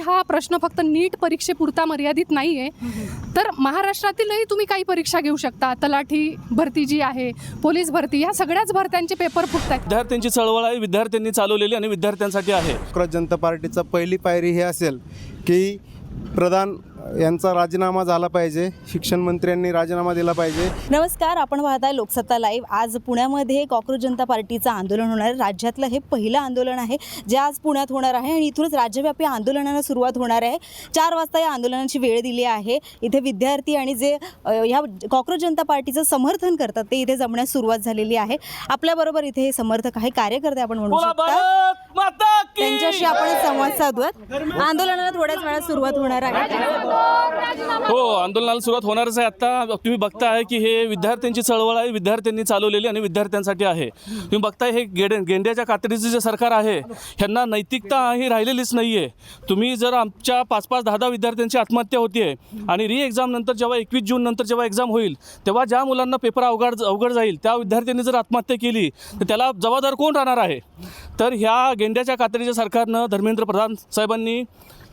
हा प्रश्न फक्त नीट परीक्षेपुरता मर्यादित नाही आहे, तर महाराष्ट्रातीलही तुम्ही काही परीक्षा घेऊ शकता. तलाठी भरती जी आहे, पोलीस भरती, ह्या सगळ्याच भरत्यांचे पेपर फुटत आहेत. विद्यार्थ्यांची चळवळ आहे, विद्यार्थ्यांनी चालवलेली आणि विद्यार्थ्यांसाठी आहे. काँग्रेस जनता पार्टीचा पहिली पायरी हे असेल की प्रधान यांचा राजीनामा झाला पाहिजे, शिक्षण मंत्र्यांनी राजीनामा दिला पाहिजे. नमस्कार, आपण पाहताय लोकसत्ता लाईव्ह. आज पुण्यामध्ये काँग्रेस जनता पार्टीचं आंदोलन होणार आहे. राज्यातलं हे पहिलं आंदोलन आहे जे आज पुण्यात होणार आहे आणि इथूनच राज्यव्यापी आंदोलनाला सुरुवात होणार आहे. 4 वाजता या आंदोलनाची वेळ दिली आहे. इथे विद्यार्थी आणि जे ह्या काँग्रेस जनता पार्टीचं समर्थन करतात ते इथे जमण्यास सुरुवात झालेली आहे. आपल्याबरोबर इथे हे समर्थक आहे, कार्यकर्ते आपण म्हणू शकता, त्यांच्याशी आपण संवाद साधूयात. आंदोलनाला थोड्याच वेळात सुरुवात होणार आहे. हो, आंदोलनाला सुरुवात होणारच आहे. आता तुम्ही बघताय की हे विद्यार्थ्यांची चळवळ आहे, विद्यार्थ्यांनी चालवलेली आणि विद्यार्थ्यांसाठी आहे. तुम्ही बघताय हे गेंड्याच्या कातडीचं जे सरकार आहे, ह्यांना नैतिकता ही राहिलेलीच नाही आहे. तुम्ही जर आमच्या 5-5, 10-10 विद्यार्थ्यांची आत्महत्या होती आणि री एक्झाम नंतर जेव्हा 21 जून नंतर जेव्हा एक्झाम होईल तेव्हा ज्या मुलांना पेपर अवघड जाईल त्या विद्यार्थ्यांनी जर आत्महत्या केली तर त्याला जबाबदार कोण राहणार आहे? तर ह्या गेंड्याच्या कातडीच्या सरकारनं धर्मेंद्र प्रधान साहेबांनी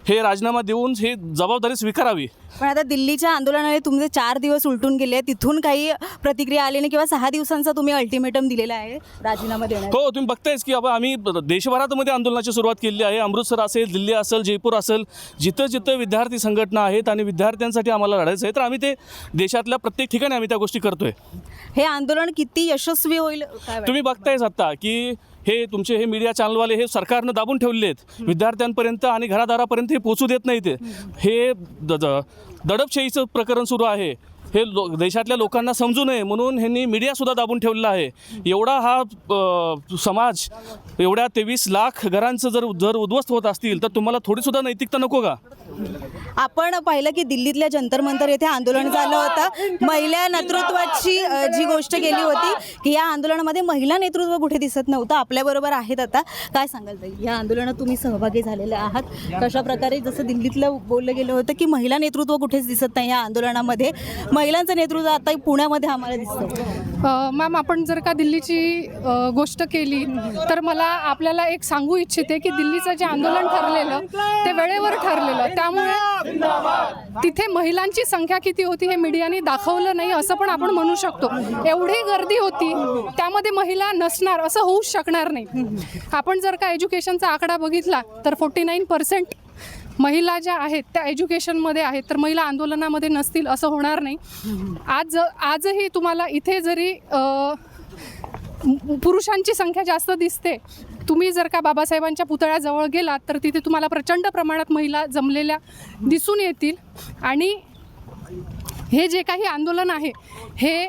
हे राजीनामा देऊन हे जबाबदारी स्वीकारावी. पण आता दिल्लीच्या आंदोलनाने तुमचे 4 दिवस उलटून गेले, तिथून काही प्रतिक्रिया आली नाही किंवा 6 दिवसांचा तुम्ही अल्टिमेटम दिलेला आहे राजीनामा देण्याचा? हो, तुम्ही बघतायच की बाबा आम्ही देशभरामध्ये आंदोलनाची सुरुवात केली आहे. अमृतसर असेल, दिल्ली असेल, जयपूर असेल, जिथं जिथं विद्यार्थी संघटना आहेत आणि विद्यार्थ्यांसाठी आम्हाला लढायचं आहे तर आम्ही ते देशातल्या प्रत्येक ठिकाणी आम्ही त्या गोष्टी करतोय. हे आंदोलन किती यशस्वी होईल काय वाटतं? तुम्ही बघतायच आता की हे तुमचे हे मीडिया चॅनलवाले हे सरकारनं दाबून ठेवले आहेत. विद्यार्थ्यांपर्यंत आणि घरादारापर्यंत हे पोचू देत नाहीत. हे दडपशाहीचं प्रकरण सुरू आहे. हे देशातल्या लोकांना समजू नये म्हणून ह्यांनी मीडियासुद्धा दाबून ठेवलेला आहे. एवढा हा समाज, एवढ्या 23 लाख घरांचं जर उद्ध्वस्त होत असतील तर तुम्हाला थोडीसुद्धा नैतिकता नको का? आपण पाहिलं की दिल्लीतल्या जंतर मंतर येथे आंदोलन झालं होतं. महिला नेतृत्वाची जी गोष्ट केली होती की या आंदोलनामध्ये महिला नेतृत्व कुठे दिसत नव्हतं. आपल्याबरोबर आहेत आता. काय सांगाल ताई, या आंदोलनात तुम्ही सहभागी झालेले आहात, कशा प्रकारे जसं दिल्लीतलं बोललं गेलं होतं की महिला नेतृत्व कुठेच दिसत नाही या आंदोलनामध्ये, महिलांचं नेतृत्व आता पुण्यामध्ये आम्हाला दिसतं. मॅम, आपण जर का दिल्लीची गोष्ट केली तर मला आपल्याला एक सांगू इच्छिते की दिल्लीचं जे आंदोलन ठरलेलं ते वेळेवर ठरलेलं, त्यामुळे तिथे महिलांची संख्या किती होती हे मीडियाने दाखवलं नाही असं पण आपण म्हणू शकतो. एवढी गर्दी होती, त्यामध्ये महिला नसणार असं होऊच शकणार नाही. आपण जर का एज्युकेशनचा आकडा बघितला तर 49% महिला ज्या आहेत त्या एज्युकेशनमध्ये आहेत, तर महिला आंदोलनामध्ये नसतील असं होणार नाही. आजही तुम्हाला इथे जरी पुरुषांची संख्या जास्त दिसते, तुम्ही जर का बाबासाहेबांच्या पुतळ्याजवळ गेलात तर तिथे तुम्हाला प्रचंड प्रमाणात महिला जमलेल्या दिसून येतील. आणि हे जे काही आंदोलन आहे हे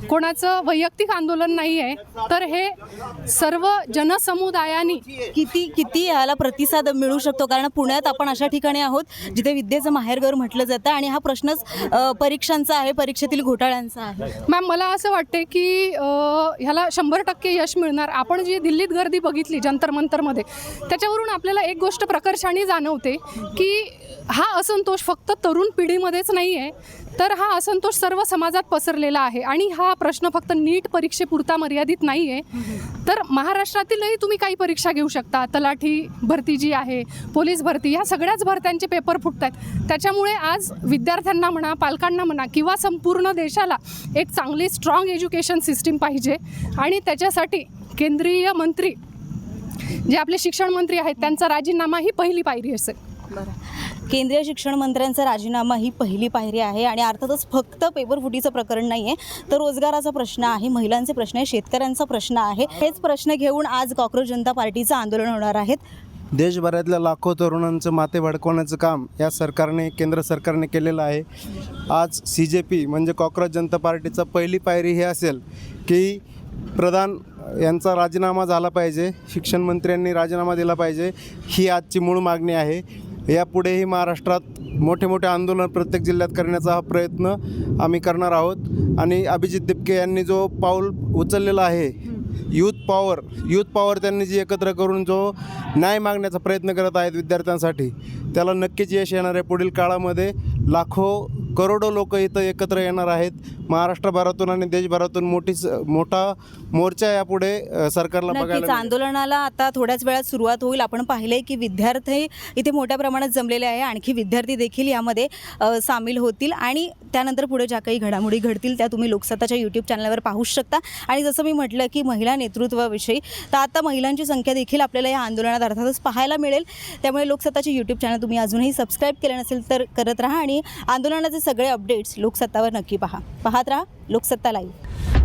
कोणाचं वैयक्तिक आंदोलन नाही आहे, तर हे सर्व जनसमुदायाने किती याला प्रतिसाद मिळू शकतो? कारण पुण्यात आपण अशा ठिकाणी आहोत जिथे विद्येचं माहेरघर म्हटलं जातं आणि हा प्रश्नच परीक्षांचा आहे, परीक्षेतील घोटाळ्यांचा आहे. मॅम, मला असं वाटते की ह्याला 100% यश मिळणार. आपण जी दिल्लीत गर्दी बघितली जंतर मंतरमध्ये, त्याच्यावरून आपल्याला एक गोष्ट प्रकर्षाने जाणवते की हा असंतोष फक्त तरुण पिढीमध्येच नाही आहे, तर हा असंतोष सर्व समाजात पसरलेला आहे. आणि हा प्रश्न फक्त नीट परीक्षेपुरता मर्यादित नाही आहे, तर महाराष्ट्रातीलही तुम्ही काही परीक्षा घेऊ शकता. तलाठी भरती जी आहे, पोलीस भरती, ह्या सगळ्याच भरत्यांचे पेपर फुटत आहेत. त्याच्यामुळे आज विद्यार्थ्यांना म्हणा, पालकांना म्हणा किंवा संपूर्ण देशाला एक चांगली स्ट्रॉंग एज्युकेशन सिस्टीम पाहिजे. आणि त्याच्यासाठी केंद्रीय मंत्री जे आपले शिक्षण मंत्री आहेत त्यांचा राजीनामा ही पहिली पायरी असेल. केंद्रीय शिक्षण मंत्र्यांचा राजीनामा ही पहिली पायरी आहे. आणि अर्थातच फक्त पेपर फुटीचं प्रकरण नाही आहे, तर रोजगाराचा प्रश्न आहे, महिलांचे प्रश्न आहे, शेतकऱ्यांचा प्रश्न आहे. हेच प्रश्न घेऊन आज काँग्रेस जनता पार्टीचं आंदोलन होणार आहे. देशभरातल्या लाखो तरुणांचं माथे भडकवण्याचं काम या सरकारने, केंद्र सरकारने केलेलं आहे. आज CJP म्हणजे काँग्रेस जनता पार्टीचा पहिली पायरी हे असेल की प्रधान यांचा राजीनामा झाला पाहिजे, शिक्षण मंत्र्यांनी राजीनामा दिला पाहिजे. ही आजची मूळ मागणी आहे. यापुढेही महाराष्ट्रात मोठे मोठे आंदोलन प्रत्येक जिल्ह्यात करण्याचा हा प्रयत्न आम्ही करणार आहोत. आणि अभिजित दिपके यांनी जो पाऊल उचललेला आहे, यूथ पॉवर त्यांनी जी एकत्र करून जो न्याय मागण्याचा प्रयत्न करत आहेत विद्यार्थ्यांसाठी, त्याला नक्कीच यश येणार आहे. पुढील काळामध्ये लाखो करोडो लोक इथं एकत्र येणार आहेत. महाराष्ट्रभरातून आणि देशभरातून मोठा मोर्चा यापुढे सरकारला नक्कीच बघायला मिळेल. आंदोलनाला आता थोड्याच वेळात सुरुवात होईल. आपण पाहिलंय की विद्यार्थी इथे मोठ्या प्रमाणात जमलेले आहे. आणखी विद्यार्थी देखील यामध्ये सामील होतील आणि त्यानंतर पुढे ज्या काही घडामोडी घडतील त्या तुम्ही लोकसत्ताच्या यूट्यूब चॅनलवर पाहू शकता. आणि जसं मी म्हटलं की महिला नेतृत्वाविषयी, तर आता महिलांची संख्या देखील आपल्याला या आंदोलनात अर्थातच पाहायला मिळेल. त्यामुळे लोकसत्ताचे यूट्यूब चॅनल तुम्ही अजूनही सबस्क्राईब केलं नसेल तर करत राहा आणि आंदोलनाचे सगळे अपडेट्स लोकसत्तावर नक्की पाहत राहा लोकसत्ता लाईव्ह.